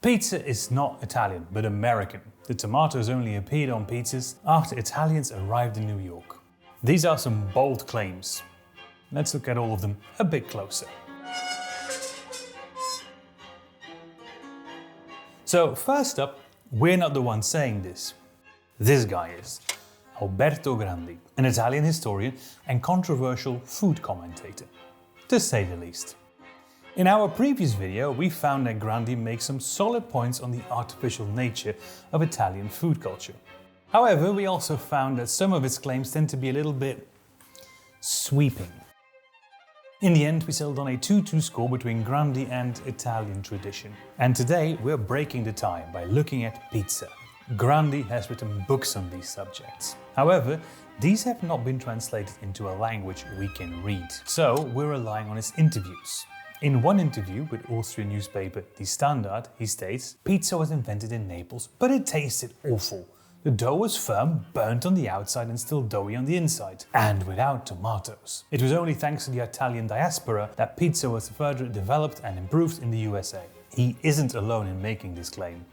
Pizza is not Italian, but American. The tomatoes only appeared on pizzas after Italians arrived in New York. These are some bold claims. Let's look at all of them a bit closer. So first up, we're not the ones saying this. This guy is. Alberto Grandi, an Italian historian and controversial food commentator, to say the least. In our previous video, we found that Grandi makes some solid points on the artificial nature of Italian food culture. However, we also found that some of his claims tend to be a little bit sweeping. In the end, we settled on a 2-2 score between Grandi and Italian tradition. And today we're breaking the tie by looking at pizza. Grandi has written books on these subjects. However, these have not been translated into a language we can read. So we're relying on his interviews. In one interview with Austrian newspaper Die Standard, he states, "Pizza was invented in Naples, but it tasted awful. The dough was firm, burnt on the outside and still doughy on the inside, and without tomatoes. It was only thanks to the Italian diaspora that pizza was further developed and improved in the USA." He isn't alone in making this claim.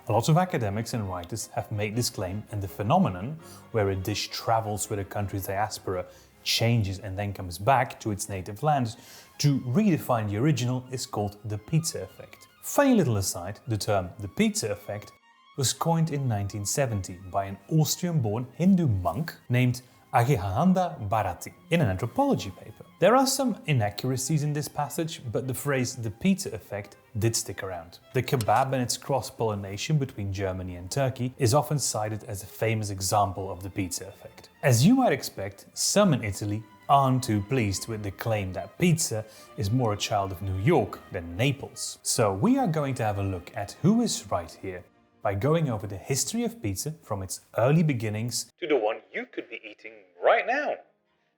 A lot of academics and writers have made this claim, and the phenomenon, where a dish travels with a country's diaspora, changes and then comes back to its native land to redefine the original, is called the pizza effect. Funny little aside, the term the pizza effect was coined in 1970 by an Austrian-born Hindu monk named Aghihananda Bharati in an anthropology paper. There are some inaccuracies in this passage, but the phrase the pizza effect did stick around. The kebab and its cross-pollination between Germany and Turkey is often cited as a famous example of the pizza effect. As you might expect, some in Italy aren't too pleased with the claim that pizza is more a child of New York than Naples. So we are going to have a look at who is right here, by going over the history of pizza from its early beginnings to the one you could be eating right now.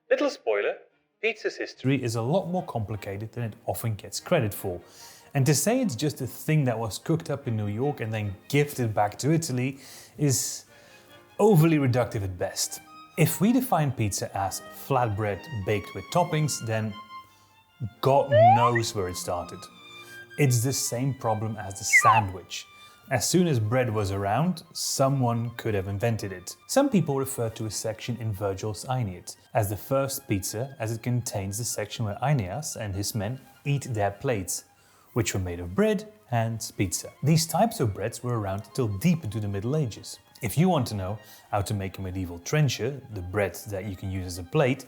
Little spoiler, pizza's history is a lot more complicated than it often gets credit for. And to say it's just a thing that was cooked up in New York and then gifted back to Italy is overly reductive at best. If we define pizza as flatbread baked with toppings, then God knows where it started. It's the same problem as the sandwich. As soon as bread was around, someone could have invented it. Some people refer to a section in Virgil's Aeneid as the first pizza, as it contains the section where Aeneas and his men eat their plates, which were made of bread and pizza. These types of breads were around till deep into the Middle Ages. If you want to know how to make a medieval trencher, the bread that you can use as a plate,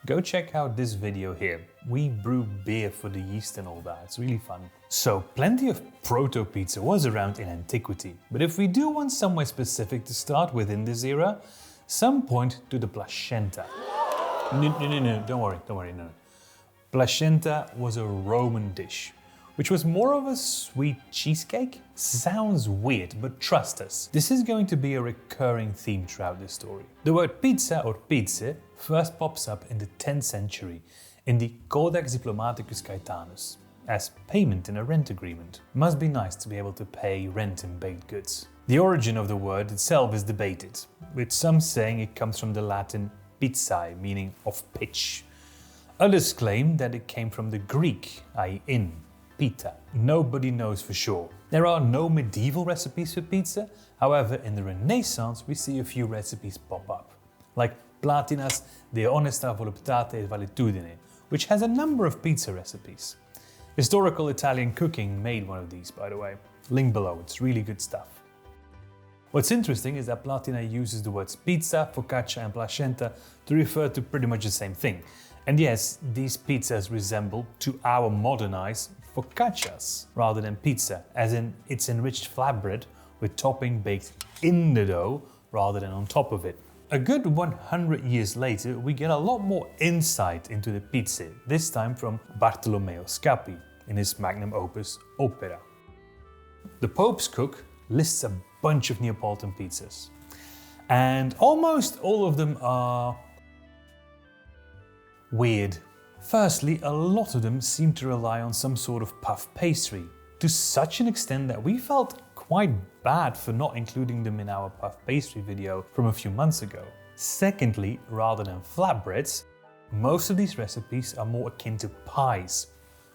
go check out this video here. We brew beer for the yeast and all that, it's really fun. So plenty of proto-pizza was around in antiquity, but if we do want somewhere specific to start within this era, some point to the placenta. No, don't worry, no. Placenta was a Roman dish, which was more of a sweet cheesecake. Sounds weird, but trust us, this is going to be a recurring theme throughout this story. The word pizza or pizze first pops up in the 10th century in the Codex Diplomaticus Caetanus as payment in a rent agreement. Must be nice to be able to pay rent in baked goods. The origin of the word itself is debated, with some saying it comes from the Latin pizzae, meaning of pitch. Others claim that it came from the Greek, i.e. in, pita. Nobody knows for sure. There are no medieval recipes for pizza, however in the Renaissance we see a few recipes pop up, like Platinas de honesta voluptate et valetudine, which has a number of pizza recipes. Historical Italian Cooking made one of these, by the way. Link below, it's really good stuff. What's interesting is that Platina uses the words pizza, focaccia and placenta to refer to pretty much the same thing. And yes, these pizzas resemble, to our modern eyes, focaccias rather than pizza, as in it's enriched flatbread with topping baked in the dough rather than on top of it. A good 100 years later, we get a lot more insight into the pizza, this time from Bartolomeo Scappi in his magnum opus Opera. The Pope's Cook lists a bunch of Neapolitan pizzas, and almost all of them are weird. Firstly, a lot of them seem to rely on some sort of puff pastry, to such an extent that we felt quite bad for not including them in our puff pastry video from a few months ago. Secondly, rather than flatbreads, most of these recipes are more akin to pies,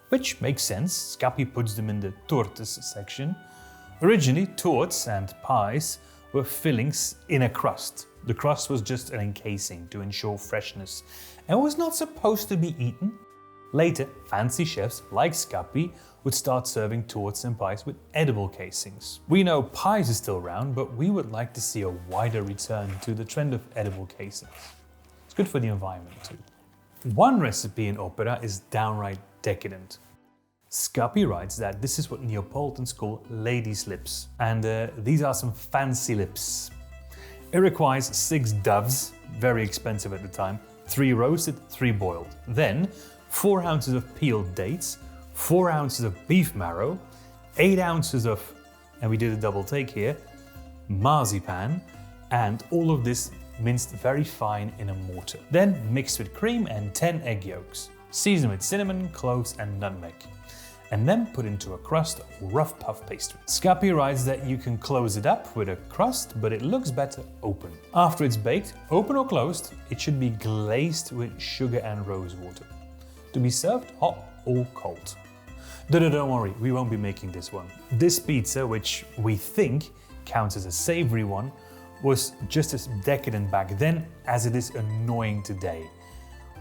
which makes sense. Scappi puts them in the tortas section. Originally, torts and pies were fillings in a crust. The crust was just an encasing to ensure freshness and was not supposed to be eaten. Later, fancy chefs like Scappi would start serving torts and pies with edible casings. We know pies are still around, but we would like to see a wider return to the trend of edible casings. It's good for the environment too. One recipe in opera is downright decadent. Scappi writes that this is what Neapolitans call ladies' lips, and these are some fancy lips. It requires 6 doves, very expensive at the time, 3 roasted, 3 boiled. Then 4 ounces of peeled dates, 4 ounces of beef marrow, 8 ounces of, and we did a double take here, marzipan, and all of this minced very fine in a mortar. Then mixed with cream and 10 egg yolks. Season with cinnamon, cloves and nutmeg. And then put into a crust of rough puff pastry. Scappi writes that you can close it up with a crust, but it looks better open. After it's baked, open or closed, it should be glazed with sugar and rose water. To be served hot or cold. Don't worry, we won't be making this one. This pizza, which we think counts as a savory one, was just as decadent back then as it is annoying today.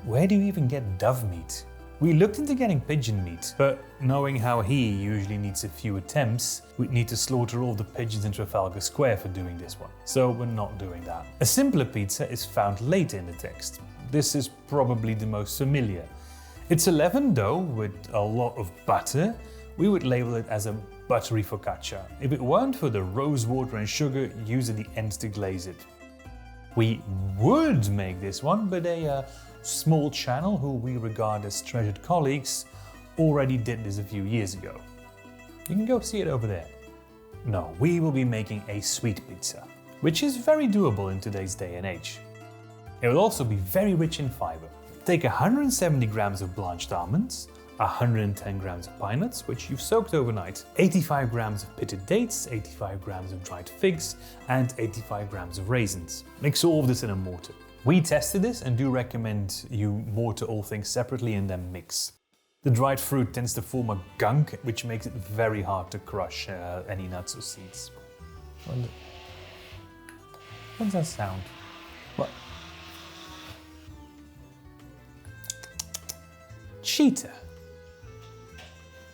Where do you even get dove meat? We looked into getting pigeon meat, but knowing how he usually needs a few attempts, we'd need to slaughter all the pigeons in Trafalgar Square for doing this one. So we're not doing that. A simpler pizza is found later in the text. This is probably the most familiar. It's a leavened dough with a lot of butter. We would label it as a buttery focaccia. If it weren't for the rose water and sugar used at the ends to glaze it. We would make this one, but a small channel who we regard as treasured colleagues already did this a few years ago. You can go see it over there. No, we will be making a sweet pizza, which is very doable in today's day and age. It will also be very rich in fiber. Take 170 grams of blanched almonds, 110 grams of pine nuts, which you've soaked overnight, 85 grams of pitted dates, 85 grams of dried figs, and 85 grams of raisins. Mix all of this in a mortar. We tested this and do recommend you mortar all things separately and then mix. The dried fruit tends to form a gunk, which makes it very hard to crush any nuts or seeds. What does that sound? What? Cheetah.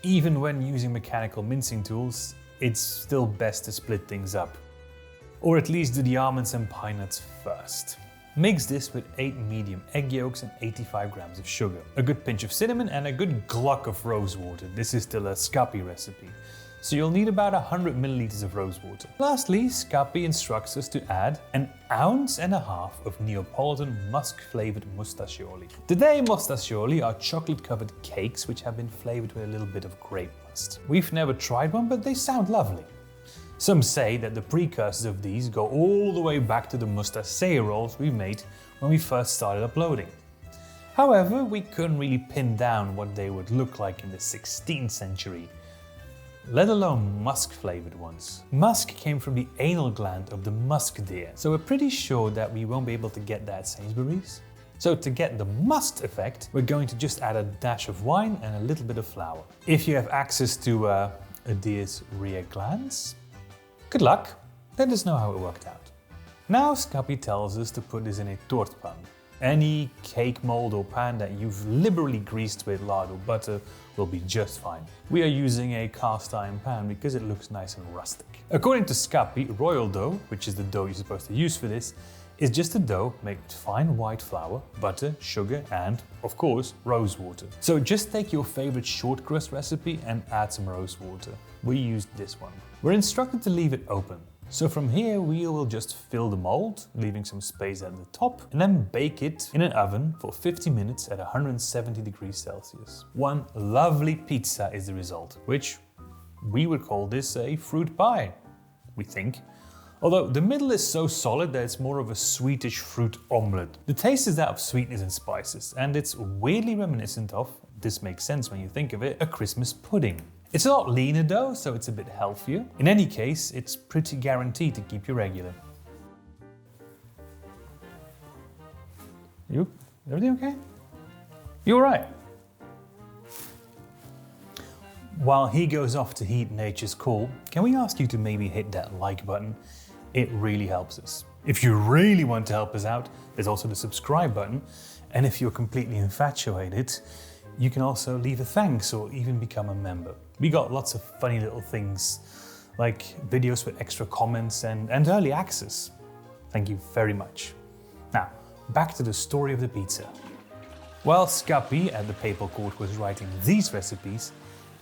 Even when using mechanical mincing tools, it's still best to split things up. Or at least do the almonds and pine nuts first. Mix this with 8 medium egg yolks and 85 grams of sugar, a good pinch of cinnamon and a good glug of rose water. This is still a Scappi recipe, so you'll need about 100 milliliters of rose water. Lastly, Scappi instructs us to add 1.5 ounces of Neapolitan musk-flavored mustachioli. Today, mustachioli are chocolate-covered cakes which have been flavored with a little bit of grape must. We've never tried one, but they sound lovely. Some say that the precursors of these go all the way back to the mustacea rolls we made when we first started uploading. However, we couldn't really pin down what they would look like in the 16th century, let alone musk-flavored ones. Musk came from the anal gland of the musk deer, so we're pretty sure that we won't be able to get that at Sainsbury's. So to get the must effect, we're going to just add a dash of wine and a little bit of flour. If you have access to a deer's rear glands, good luck, let us know how it worked out. Now Scappi tells us to put this in a tortpan. Any cake mold or pan that you've liberally greased with lard or butter will be just fine. We are using a cast iron pan because it looks nice and rustic. According to Scappi, royal dough, which is the dough you're supposed to use for this, is just a dough made with fine white flour, butter, sugar and, of course, rose water. So just take your favorite short crust recipe and add some rose water. We used this one. We're instructed to leave it open. So from here we will just fill the mold, leaving some space at the top, and then bake it in an oven for 50 minutes at 170 degrees Celsius. One lovely pizza is the result, which we would call this a fruit pie, we think. Although the middle is so solid that it's more of a sweetish fruit omelette. The taste is that of sweetness and spices, and it's weirdly reminiscent of, this makes sense when you think of it, a Christmas pudding. It's a lot leaner though, so it's a bit healthier. In any case, it's pretty guaranteed to keep you regular. Everything okay? You alright? While he goes off to heed nature's call, can we ask you to maybe hit that like button? It really helps us. If you really want to help us out, there's also the subscribe button. And if you're completely infatuated, you can also leave a thanks or even become a member. We got lots of funny little things, like videos with extra comments and early access. Thank you very much. Now, back to the story of the pizza. While Scappi at the papal court was writing these recipes,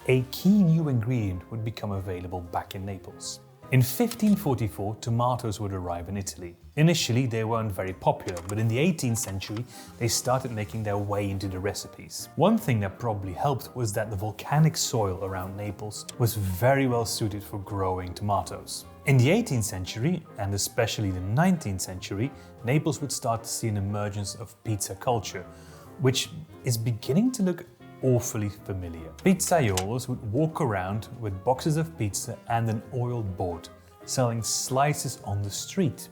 a key new ingredient would become available back in Naples. In 1544, tomatoes would arrive in Italy. Initially, they weren't very popular, but in the 18th century, they started making their way into the recipes. One thing that probably helped was that the volcanic soil around Naples was very well suited for growing tomatoes. In the 18th century, and especially the 19th century, Naples would start to see an emergence of pizza culture, which is beginning to look awfully familiar. Pizzaiolos would walk around with boxes of pizza and an oiled board, selling slices on the street.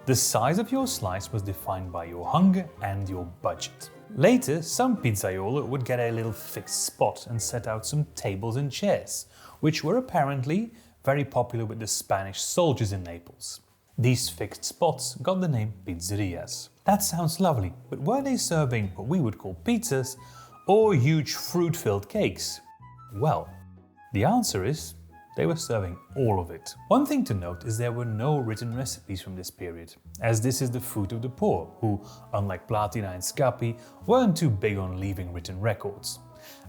The size of your slice was defined by your hunger and your budget. Later, some pizzaiolo would get a little fixed spot and set out some tables and chairs, which were apparently very popular with the Spanish soldiers in Naples. These fixed spots got the name pizzerias. That sounds lovely, but were they serving what we would call pizzas or huge fruit-filled cakes? Well, the answer is they were serving all of it. One thing to note is there were no written recipes from this period, as this is the food of the poor, who, unlike Platina and Scappi, weren't too big on leaving written records.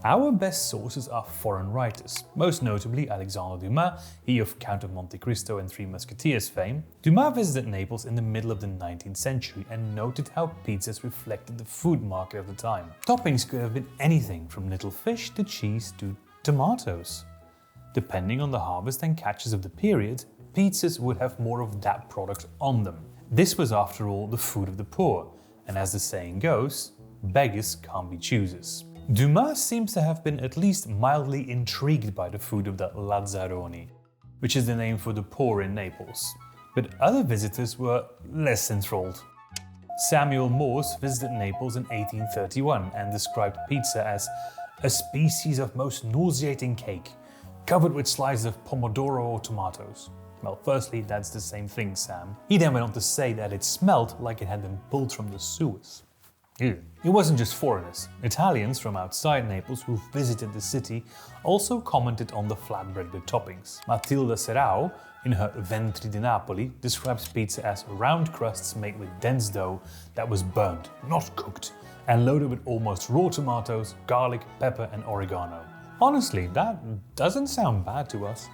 Our best sources are foreign writers, most notably Alexandre Dumas, he of Count of Monte Cristo and Three Musketeers fame. Dumas visited Naples in the middle of the 19th century and noted how pizzas reflected the food market of the time. Toppings could have been anything from little fish to cheese to tomatoes. Depending on the harvest and catches of the period, pizzas would have more of that product on them. This was after all the food of the poor, and as the saying goes, beggars can't be choosers. Dumas seems to have been at least mildly intrigued by the food of the Lazzaroni, which is the name for the poor in Naples, but other visitors were less enthralled. Samuel Morse visited Naples in 1831 and described pizza as a species of most nauseating cake, covered with slices of pomodoro or tomatoes. Well, firstly, that's the same thing, Sam. He then went on to say that it smelled like it had been pulled from the sewers. Ew. It wasn't just foreigners. Italians from outside Naples who visited the city also commented on the flatbread with toppings. Matilda Serrao, in her Ventri di Napoli, describes pizza as round crusts made with dense dough that was burned, not cooked, and loaded with almost raw tomatoes, garlic, pepper and oregano. Honestly, that doesn't sound bad to us.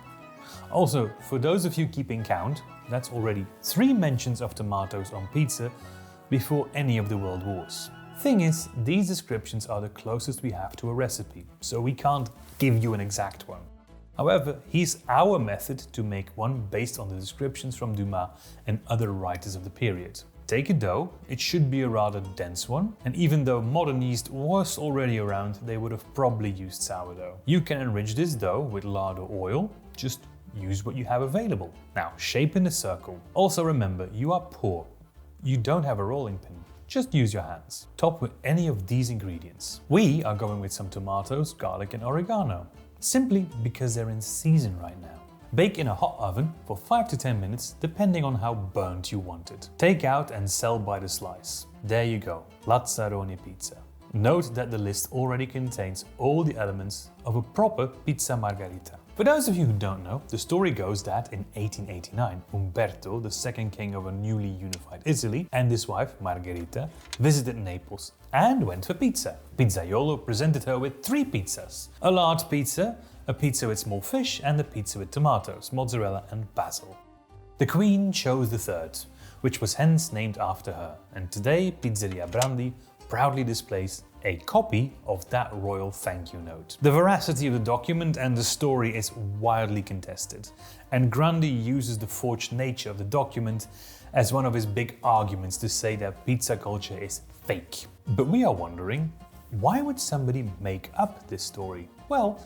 Also, for those of you keeping count, that's already 3 mentions of tomatoes on pizza before any of the world wars. Thing is, these descriptions are the closest we have to a recipe, so we can't give you an exact one. However, here's our method to make one based on the descriptions from Dumas and other writers of the period. Take a dough, it should be a rather dense one, and even though modern yeast was already around, they would have probably used sourdough. You can enrich this dough with lard or oil, just use what you have available. Now, shape in a circle. Also remember, you are poor. You don't have a rolling pin, just use your hands. Top with any of these ingredients. We are going with some tomatoes, garlic and oregano, simply because they're in season right now. Bake in a hot oven for 5 to 10 minutes, depending on how burnt you want it. Take out and sell by the slice. There you go, Lazzaroni Pizza. Note that the list already contains all the elements of a proper pizza margherita. For those of you who don't know, the story goes that in 1889, Umberto, the second king of a newly unified Italy, and his wife, Margherita, visited Naples and went for pizza. Pizzaiolo presented her with 3 pizzas: a large pizza, a pizza with small fish, and a pizza with tomatoes, mozzarella and basil. The queen chose the third, which was hence named after her, and today Pizzeria Brandi proudly displays a copy of that royal thank you note. The veracity of the document and the story is wildly contested, and Grandi uses the forged nature of the document as one of his big arguments to say that pizza culture is fake. But we are wondering, why would somebody make up this story? Well,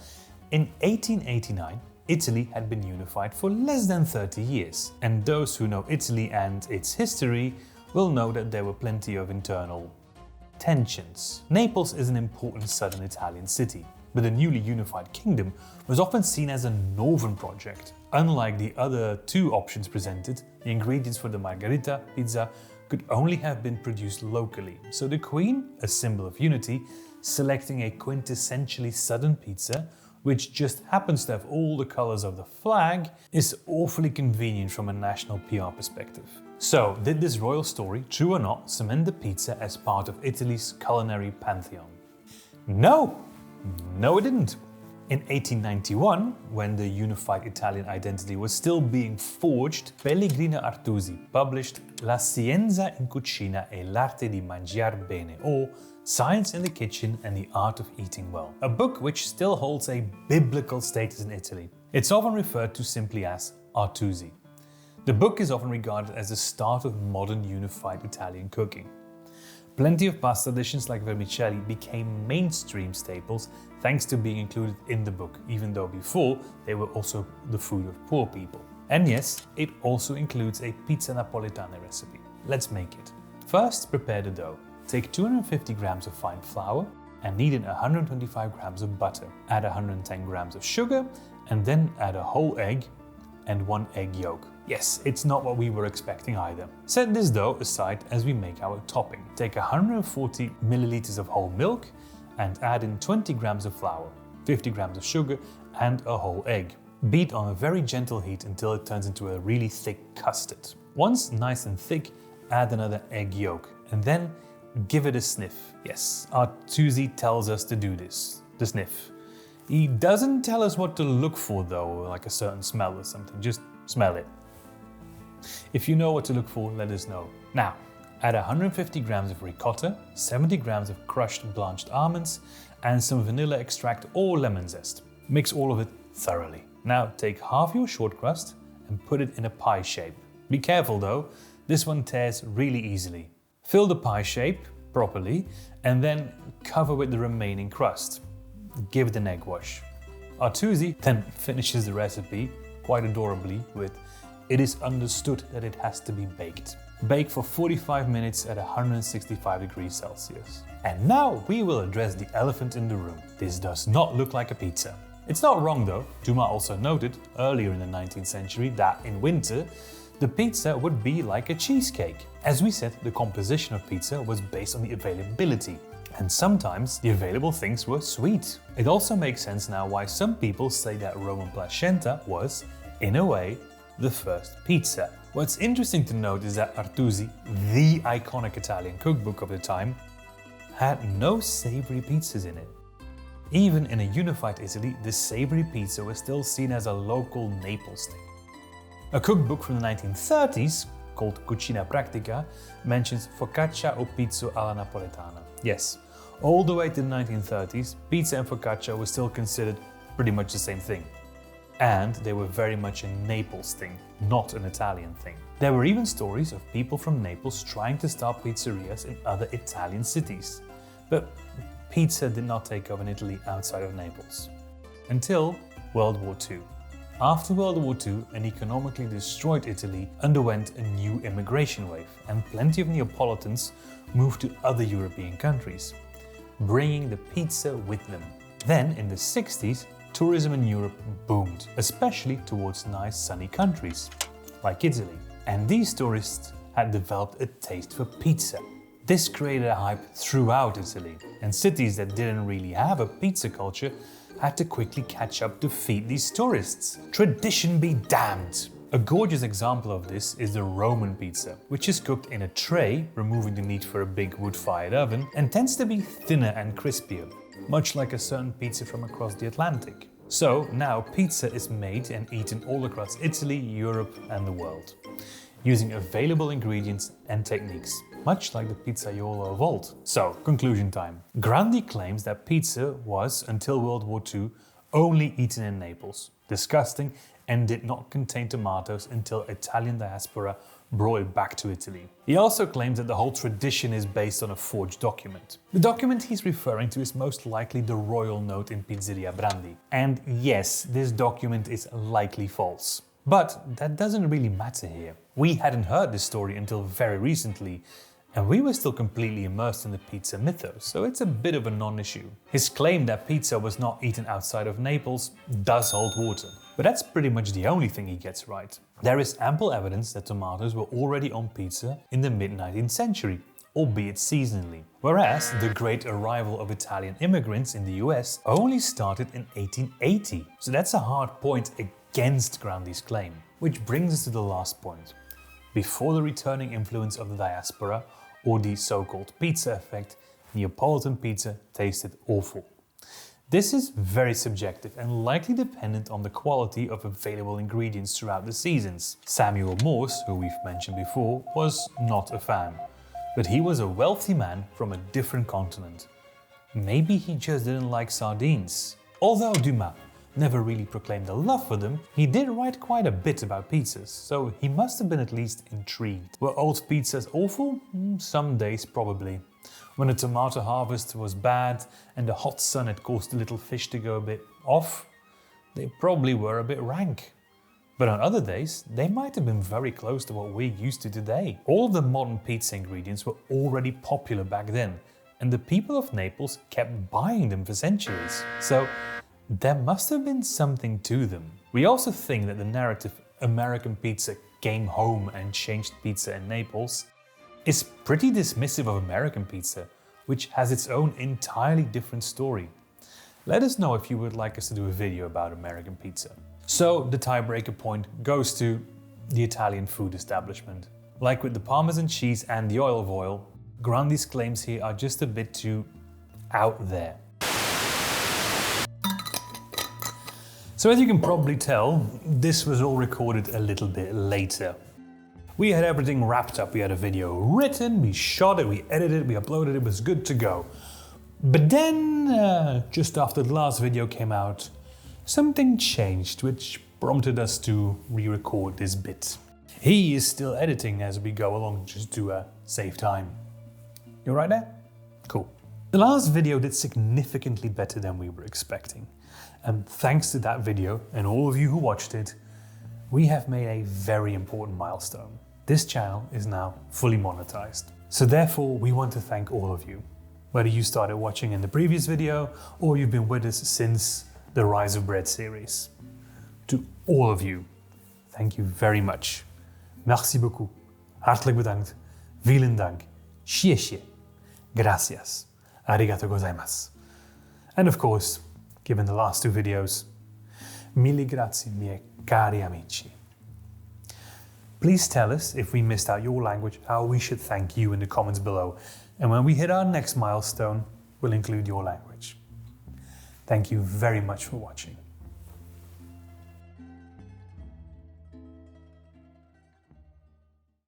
in 1889, Italy had been unified for less than 30 years, and those who know Italy and its history will know that there were plenty of internal tensions. Naples is an important southern Italian city, but the newly unified kingdom was often seen as a northern project. Unlike the other two options presented, the ingredients for the Margherita pizza could only have been produced locally, so the Queen, a symbol of unity, selecting a quintessentially southern pizza, which just happens to have all the colours of the flag, is awfully convenient from a national PR perspective. So, did this royal story, true or not, cement the pizza as part of Italy's culinary pantheon? No! No, it didn't. In 1891, when the unified Italian identity was still being forged, Pellegrino Artusi published La Scienza in Cucina e l'arte di mangiar bene, or Science in the Kitchen and the Art of Eating Well, a book which still holds a biblical status in Italy. It's often referred to simply as Artusi. The book is often regarded as the start of modern unified Italian cooking. Plenty of pasta dishes like vermicelli became mainstream staples thanks to being included in the book, even though before they were also the food of poor people. And yes, it also includes a pizza napoletana recipe. Let's make it. First, prepare the dough. Take 250 grams of fine flour and knead in 125 grams of butter. Add 110 grams of sugar and then add a whole egg and 1 egg yolk. Yes, it's not what we were expecting either. Set this dough aside as we make our topping. Take 140 milliliters of whole milk and add in 20 grams of flour, 50 grams of sugar and a whole egg. Beat on a very gentle heat until it turns into a really thick custard. Once nice and thick, add another egg yolk and then give it a sniff. Yes, Artusi tells us to do this, the sniff. He doesn't tell us what to look for though, like a certain smell or something, just smell it. If you know what to look for, let us know. Now, add 150 grams of ricotta, 70 grams of crushed blanched almonds, and some vanilla extract or lemon zest. Mix all of it thoroughly. Now take half your short crust and put it in a pie shape. Be careful though, this one tears really easily. Fill the pie shape properly and then cover with the remaining crust. Give it an egg wash. Artusi then finishes the recipe, quite adorably, with "It is understood that it has to be baked." Bake for 45 minutes at 165 degrees Celsius. And now we will address the elephant in the room. This does not look like a pizza. It's not wrong though. Dumas also noted earlier in the 19th century that in winter, the pizza would be like a cheesecake. As we said, the composition of pizza was based on the availability. And sometimes the available things were sweet. It also makes sense now why some people say that Roman placenta was, in a way, the first pizza. What's interesting to note is that Artusi, the iconic Italian cookbook of the time, had no savory pizzas in it. Even in a unified Italy, the savory pizza was still seen as a local Naples thing. A cookbook from the 1930s, called Cucina Pratica, mentions focaccia o pizzo alla napoletana. Yes, all the way to the 1930s, pizza and focaccia were still considered pretty much the same thing. And they were very much a Naples thing, not an Italian thing. There were even stories of people from Naples trying to start pizzerias in other Italian cities. But pizza did not take off in Italy outside of Naples. Until World War II. After World War II, an economically destroyed Italy underwent a new immigration wave, and plenty of Neapolitans moved to other European countries, bringing the pizza with them. Then, in the 60s, tourism in Europe boomed, especially towards nice sunny countries, like Italy. And these tourists had developed a taste for pizza. This created a hype throughout Italy, and cities that didn't really have a pizza culture had to quickly catch up to feed these tourists. Tradition be damned! A gorgeous example of this is the Roman pizza, which is cooked in a tray, removing the need for a big wood-fired oven, and tends to be thinner and crispier, much like a certain pizza from across the Atlantic. So now pizza is made and eaten all across Italy, Europe and the world, using available ingredients and techniques, much like the pizzaiolo of old. So, conclusion time. Grandi claims that pizza was, until World War II, only eaten in Naples, disgusting, and did not contain tomatoes until Italian diaspora brought it back to Italy. He also claims that the whole tradition is based on a forged document. The document he's referring to is most likely the royal note in Pizzeria Brandi. And yes, this document is likely false. But that doesn't really matter here. We hadn't heard this story until very recently, And we were still completely immersed in the pizza mythos, so it's a bit of a non-issue. His claim that pizza was not eaten outside of Naples does hold water, but that's pretty much the only thing he gets right. There is ample evidence that tomatoes were already on pizza in the mid-19th century, albeit seasonally, whereas the great arrival of Italian immigrants in the US only started in 1880. So that's a hard point against Grandi's claim. Which brings us to the last point. Before the returning influence of the diaspora, or the so-called pizza effect, Neapolitan pizza tasted awful. This is very subjective and likely dependent on the quality of available ingredients throughout the seasons. Samuel Morse, who we've mentioned before, was not a fan, but he was a wealthy man from a different continent. Maybe he just didn't like sardines. Although Dumas never really proclaimed a love for them, he did write quite a bit about pizzas, so he must have been at least intrigued. Were old pizzas awful? Some days probably. When the tomato harvest was bad and the hot sun had caused the little fish to go a bit off, they probably were a bit rank. But on other days, they might have been very close to what we're used to today. All of the modern pizza ingredients were already popular back then, and the people of Naples kept buying them for centuries. So there must have been something to them. We also think that the narrative American pizza came home and changed pizza in Naples is pretty dismissive of American pizza, which has its own entirely different story. Let us know if you would like us to do a video about American pizza. So the tiebreaker point goes to the Italian food establishment. Like with the Parmesan cheese and the olive oil, Grandi's claims here are just a bit too out there. So as you can probably tell, this was all recorded a little bit later. We had everything wrapped up, we had a video written, we shot it, we edited it, we uploaded it, it was good to go. But then, just after the last video came out, something changed, which prompted us to re-record this bit. He is still editing as we go along, just to save time. You right there? Cool. The last video did significantly better than we were expecting. And thanks to that video and all of you who watched it, we have made a very important milestone. This channel is now fully monetized. So therefore, we want to thank all of you. Whether you started watching in the previous video or you've been with us since the Rise of Bread series. To all of you, thank you very much. Merci beaucoup. Hartelijk bedankt. Vielen Dank. Shie. Gracias. Arigato gozaimasu. And of course, given the last two videos, mille grazie miei cari amici. Please tell us if we missed out your language, how we should thank you in the comments below. And when we hit our next milestone, we'll include your language. Thank you very much for watching.